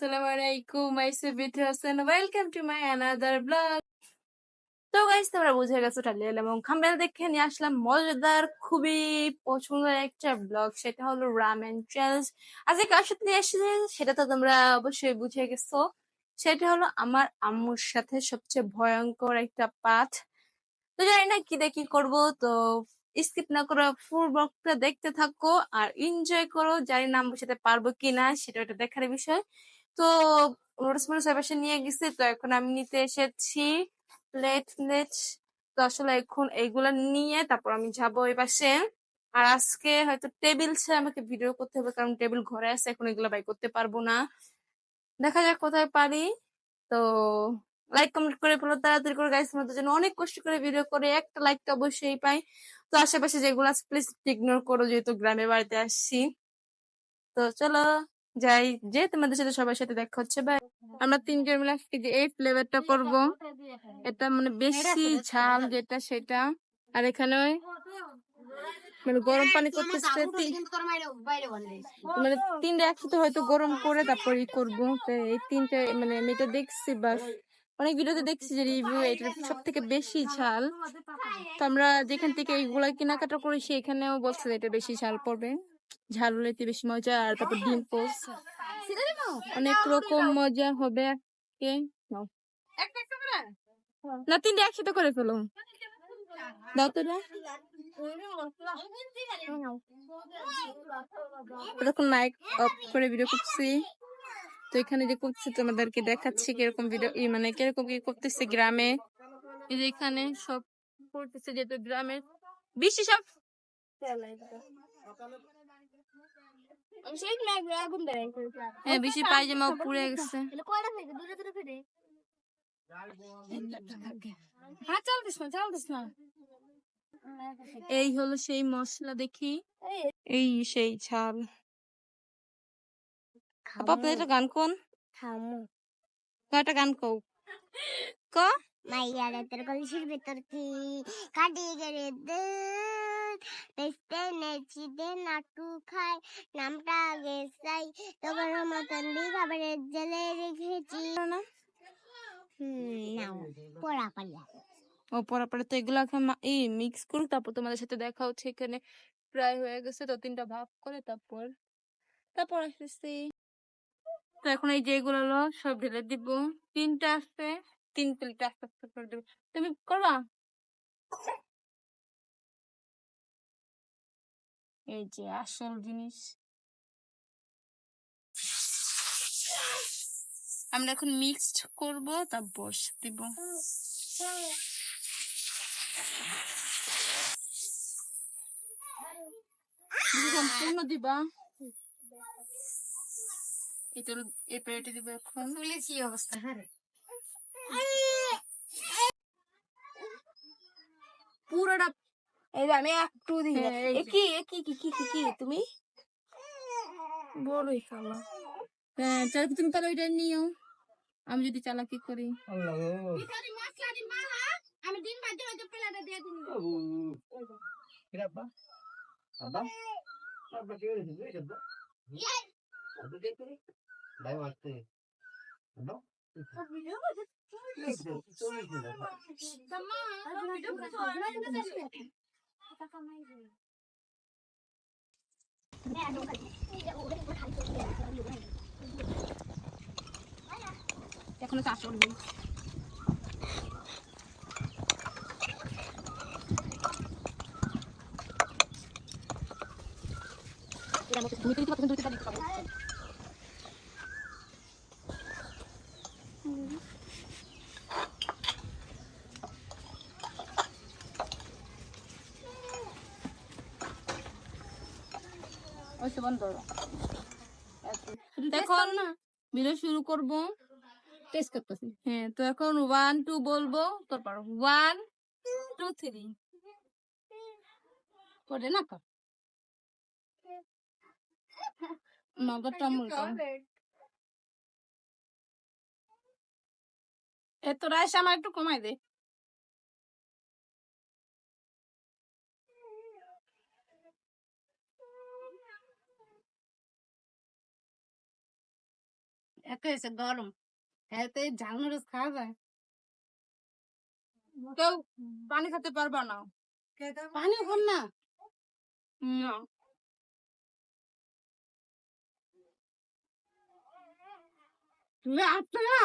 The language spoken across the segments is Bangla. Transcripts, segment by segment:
Assalamualaikum, my Subhitra Hassan. Welcome to my another vlog. তো গাইস তোমরা বুঝে গেছো টাইটেল এবং থাম্বনেল দেখে নিয়ে আসলাম মজাদার খুবই পছন্দের একটা ব্লগ, সেটা হলো রামেন চ্যালেঞ্জ। আজকে কার সাথে নিয়ে এসেছি সেটা তো তোমরা অবশ্যই বুঝে গেছো, সেটা হলো আমার আম্মুর সাথে সবচেয়ে ভয়ঙ্কর একটা পাঠ। তো জানি না কি দিয়ে কি করবো, তো স্কিপ না করে ফুল ব্লগটা দেখতে থাকো আর এনজয় করো। জানি না আম্মুর সাথে পারবো কিনা সেটা একটা দেখার বিষয়। তো নোটস মোটস পাশে নিয়ে গেছি, তো এখন আমি নিতে এসেছি প্লেট প্লেট। তো আসলে এখন এইগুলা নিয়ে তারপর আমি যাবো ওই পাশে। আর আজকে হয়তো টেবিল ছাড়া আমাকে ভিডিও করতে হবে, কারণ টেবিল ঘরে আছে, এখন এগুলো বাই করতে পারবো না। দেখা যাক কোথায় পারি। তো লাইক কমেন্ট করে ফেলো তাড়াতাড়ি করে গাইস, আমাদের জন্য অনেক কষ্ট করে ভিডিও করে একটা লাইক তো অবশ্যই পাই। তো আশেপাশে যেগুলো আছে প্লিজ ইগনোর করো, যেহেতু গ্রামে বাড়িতে আসছি। তো চলো যাই, যে তোমাদের সাথে সবার সাথে দেখা হচ্ছে। বাই। আমরা তিনজন মিলে আজকে যে এই ফ্লেভারটা করব, এটা মানে বেশি ঝাল যেটা সেটা। আর এখানে মানে গরম পানি করতেছে, মানে তিনটা একসাথে হয়তো গরম করে তারপর ই করবো। তো এই তিনটা মানে আমি এটা দেখছি বা অনেক ভিডিওতে দেখছি যে রিভিউ এটা সব থেকে বেশি ঝাল। তো আমরা যেখান থেকে এইগুলা কেনাকাটা করি সেখানেও বলছে যে এটা বেশি ঝাল পড়বে, ঝাল হলে এতে বেশি মজা। আর তারপর ডিম পোস্ট অনেক রকম মজা হবে। না তিনটা একসাথে করে ফেলো, দাও তো ওরকম মাইক অফ করে ভিডিও করছি। তো এখানে যে করছি তোমাদেরকে দেখাচ্ছি কিরকম ভিডিও মানে কিরকম কি করতেছে গ্রামে। এই যে এখানে সব করতেছে, যেহেতু গ্রামের বেশি সব বেশি পায়জামা পুড়ে গেছে। এই হলো সেই মশলা, দেখি এই সেই ঝাল। আপা একটা গান কোন, একটা গান কও ক মাইয়ার তোর কলসির ভেতর কি কাটি গেলে পেস্তে নেচি দে নাটু খায় নামটা গেছাই তোর মতন খাবারের জেলে রেখেছি না নাও পড়া পালিয়া ও পড়া পড়ে। তো এগুলো এখন এই মিক্স করুক, তারপর তোমাদের সাথে দেখা হচ্ছে। এখানে প্রায় হয়ে গেছে, তো তিনটা ভাগ করে তারপর তারপর আসতেছি। তো এখন এই যেগুলো হলো সব ঢেলে দিব, তিনটা আসছে, তিন প্লেট আস্তে আস্তে করে দেবো। তুমি করবা? এই যে আসল জিনিস, আমরা এখন মিক্সড করব, তারপর দিব। সম্পূর্ণ দিবা, এটা এই প্লেটে দিব এখন। কি অবস্থা, পুরোটা এই যে আমি একটু দিই না। কি কি কি কি কি তুমি বড়ই খালা। হ্যাঁ তুমি তাহলে ওইটা নিও, আমি যদি চালাকি করি। আমি দিন বাজে হয়তো প্লেটে দিয়ে দিন। এখনো চাষ করবি এখন ভিডিও শুরু করব, টেস্ট করতেছি। হ্যাঁ তো এখন 1 2 বলবো, তারপর 1 2 3 করে না কর নগদটা মুলতো এত রাইস আমার একটু কমাই দে। এত এসে গরম এতে ঝাল মরিচ খাওয়া যায় কেউ পানি খেতে পারবা না পানি খান না না তুমি আসছো না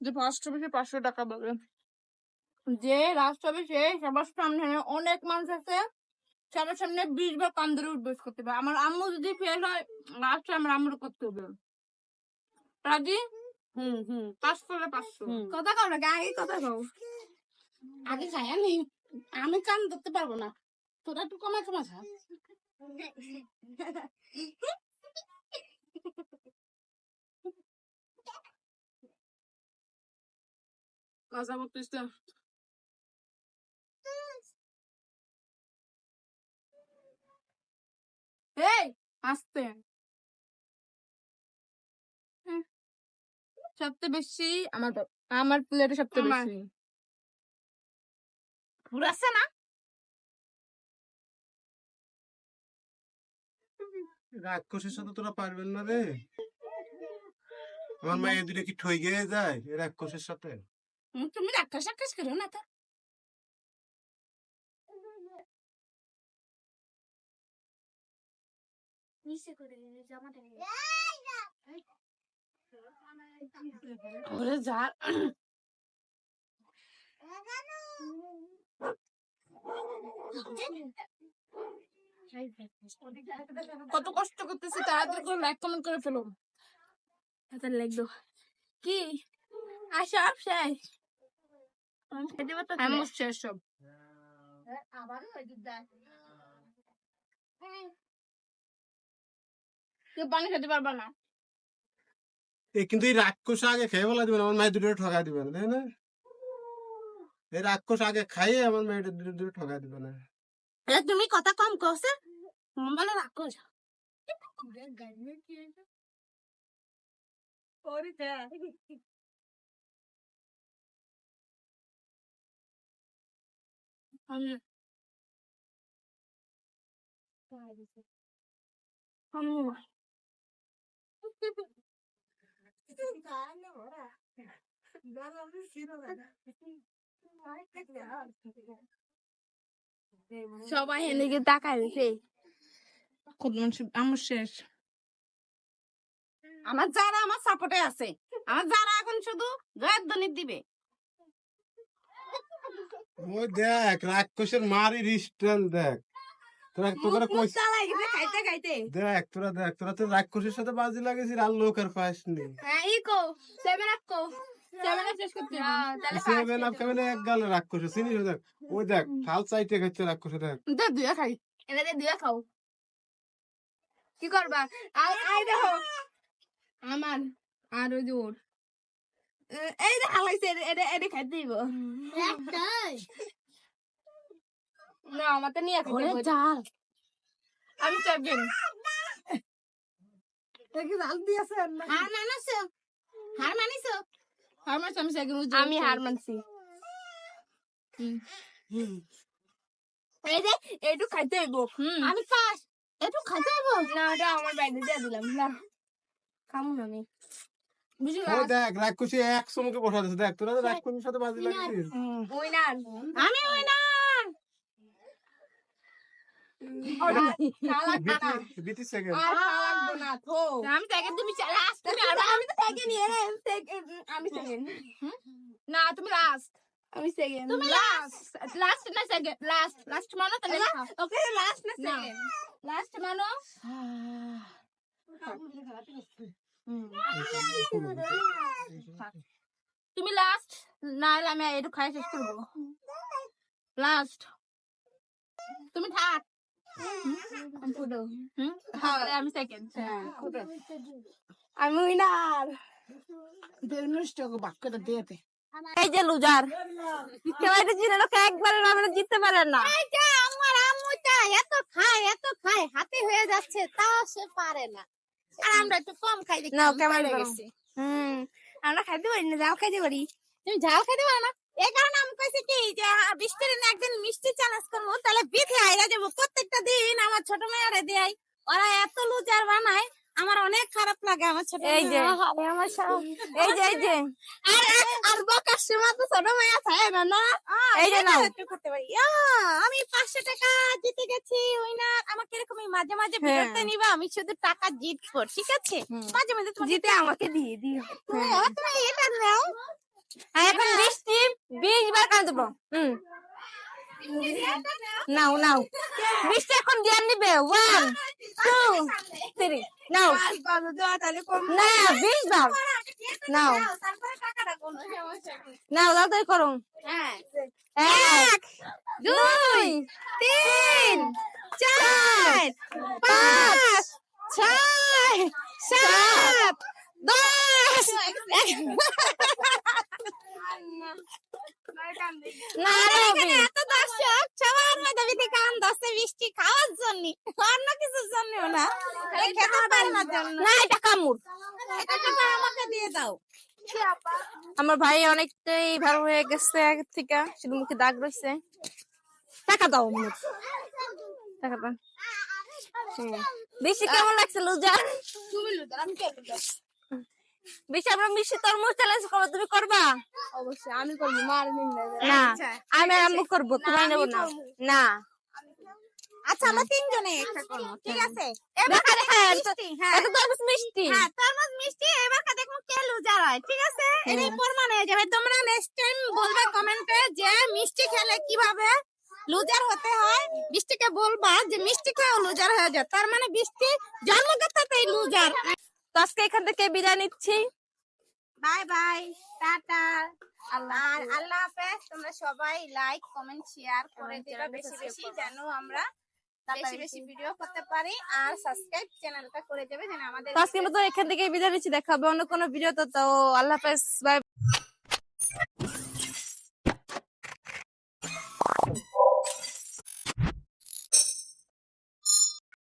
যে ফার্স্ট অফিসে 500 টাকা পাবে যে লাস্ট অফিসে সবার সামনে অনেক মানুষ আছে সবার সামনে 20 বার কান ধরে উঠবস করতে হবে আমার আম্মু যদি ফেল হয় লাস্টে আমার আম্মুর করতে হবে রাজি 500 কথা কও না আগে কথা কও আগে খাই আমি কান ধরতে পারবো না তোরা একটু কমাই কমা খা কথা বলতেছ এই আস্তে সবচেয়ে বেশি আমার প্লেটে সবচেয়ে বেশি পুরাছে না রাক্ষসের সাথে তোরা পারবেন না রে আমার মায়ের দুটো কি ঠই গিয়ে যায় এই রাক্ষসের সাথে তুমি রাক্ষস রাক্ষস করো না তো নিচে করে জামাটা ওরে যা কত কষ্ট করতেছি তাড়াতাড়ি করে লাইক কমেন্ট করে ফেলো তাড়াতাড়ি লাগলো কি আর সব শেষ খেতে পারতো এমন শেষ সব কেউ পানি খেতে পারবা না কিন্তু এই রাক্ষস আগে খেয়ে বলা দিবেন আমার মায়ের দুটো ঠকা দিবেন তাই না এই রাক্ষস আগে খাইয়ে আমার মায়ের দুটো ঠকা দিবে না তুমি কথা কম কছে বলে রাক্ষস সবাই এদিকে তাকায় রয়েছে আমার শেষ আমার যারা আমার সাপোর্টে আছে আমার যারা এখন শুধু জয়ধ্বনি দিবে ওই দেখ রাক্ষসের মারি রিস্টেন দেখ তোরা তোরা কইস খাইতে খাইতে দেখ তোরা তো রাক্ষসের সাথে বাজি লাগিয়েছিস আর লোকের পাসনি হ্যাঁ ইকো 7 আপ কো 7 আপ শেষ করতে তাহলে সেভেন আপ কেমন এক গালে রাক্ষস চিনিস দেখ ওই দেখ থাল চাইতে খাচ্ছে রাক্ষস দেখ দে দুয়া খাই এটা দিয়ে খাও কি করবা আই দেখো আমার আর ওই জোর এই যে হালাইছে এটা খাইতে দিব না আমার তো নিয়ে খাইতে হবে। চাল আমি সেকেন্ড জাল দিয়েছে হার মানাছো হার মানিছো হার মানছো আমি সেকেন্ড আমি হার মানছি এই যে এইটু খাইতে হইব আমি পাস একটু খাইতে হইব না ওটা আমার ব্যাগে দিয়ে দিলাম না খামু না আমি বুঝলি ওই দেখ রাক্ষসী এক সমুখে বসা দিচ্ছে দেখ তোরা তো রাক্ষসীর সাথে বাজি লাগিয়েছিস উইনার আমি উইনার বিটি সেকেন্ড আর লাগবে না থো আমি সেকেন্ড তুমি লাস্ট তুমি আমি তো সেকেন্ড আমি সেকেন্ড না তুমি লাস্ট আমি সেকেন্ড তুমি লাস্ট লাস্ট না সেকেন্ড লাস্ট লাস্ট মানো তাহলে ওকে লাস্ট না সেকেন্ড লাস্ট মানো তুমি লাস্ট না হলে আমি একটু খাই শেষ করবো লাস্ট তুমি থাক আমি সেকেন্ড আমি উইনার বাক্যটা দিয়ে এই যে লুজার কেউ এটা জিনে লোক একবারে আমরা জিততে পারে না আমার আম্মুটা এত খায় হাতে হয়ে যাচ্ছে তাও সে পারে না আর আমরা একটু কম খাই দেখি নাও ক্যামেরা পারে করো। গেছি। আমরা খাইতে পারি না যাও খাইতে পারি তুমি ঝাল খাইতে পারো না এই কারণে আমি কইছি কি যে বৃষ্টির দিনে একদিন মিষ্টি চ্যালেঞ্জ করবো, তাহলে বিধে আইরা যাবো। প্রত্যেকটা দিন আমার ছোট মেয়েরে দেয়, ওরা এত লুজার বানায়, আমার অনেক খারাপ লাগে। আমার ছোট এই যে এই যে আর বকার সময় তো ছোট মেয়ে থাকে না, না এই যে নাও। একটু করতে পারি। আমি 500 টাকা জিতে গেছি, ওই না আমাকে এরকমই মাঝে মাঝে হ্যাঁ। বিরক্ত নিবা, আমি শুধু টাকা জিতবো, ঠিক আছে? মাঝে মাঝে তোমাকে জিতে আমাকে দিয়ে দিও। তুমি এটা নাও। আর এখন বৃষ্টি 20 বার কান দেবো। নাও নাও, বৃষ্টি এখন জ্ঞান নিবে। 1 2 3 নাও না 20 বার নাও নাও তাড়াতাড়ি করো। 1 2 3 4 5 6 7 10 না এখানে এত দর্শক, সবার মেধাবীতে কান দশে বৃষ্টি খাওয়ার জন্য, অন্য কিছুর জন্য না, খালি খেতে পারার জন্য। না এটা কামড়। এটা টাকা আমাকে দিয়ে দাও। আমার ভাই অনেকটাই ভালো হয়ে গেছে আগের থেকে, শুধু মুখে দাগ রয়েছে। টাকা দাও আমার, টাকা দাও। বেশি কেমন লাগছে লুজার? তুমি লুদার, আমি কে লুদার? বেশি আমরা মিষ্টি তরমুজ চ্যালেঞ্জ করবো, তুমি করবা? অবশ্যই আমি করবো, মার না আচ্ছা, আমি আম্মু করবো, তোমার নেবো না। না আচ্ছা আমরা তিনজনে একটা করবো, ঠিক আছে? দেখা দেখেন মিষ্টি, হ্যাঁ এত তরমুজ মিষ্টি। হ্যাঁ, তরমুজ মিষ্টি, এবার দেখবো কে লুজার হয়, ঠিক আছে? এটাই প্রমাণ হয়ে যাবে। তোমরা নেক্সট টাইম বলবে কমেন্টে যে মিষ্টি খেলে কিভাবে লুজার হতে হয়। বৃষ্টিকে বলবা যে মিষ্টি খেয়েও লুজার হয়ে যায়, তার মানে বৃষ্টি জন্মগততেই লুজার। তো আজকে এখান থেকে বিদায় নিচ্ছি। বাই বাই, টাটা, আল্লাহ হাফেজ। তোমরা সবাই লাইক কমেন্ট শেয়ার করে দিবা বেশি বেশি, যেন আমরা বেশি বেশি ভিডিও করতে পারি, আর সাবস্ক্রাইব চ্যানেলটা করে দেবে যেন আমাদের তো আজকের মতো এখান থেকে বিদায় নিচ্ছি, দেখা হবে অন্য কোনো ভিডিও। তো আল্লাহ হাফেজ, বাই।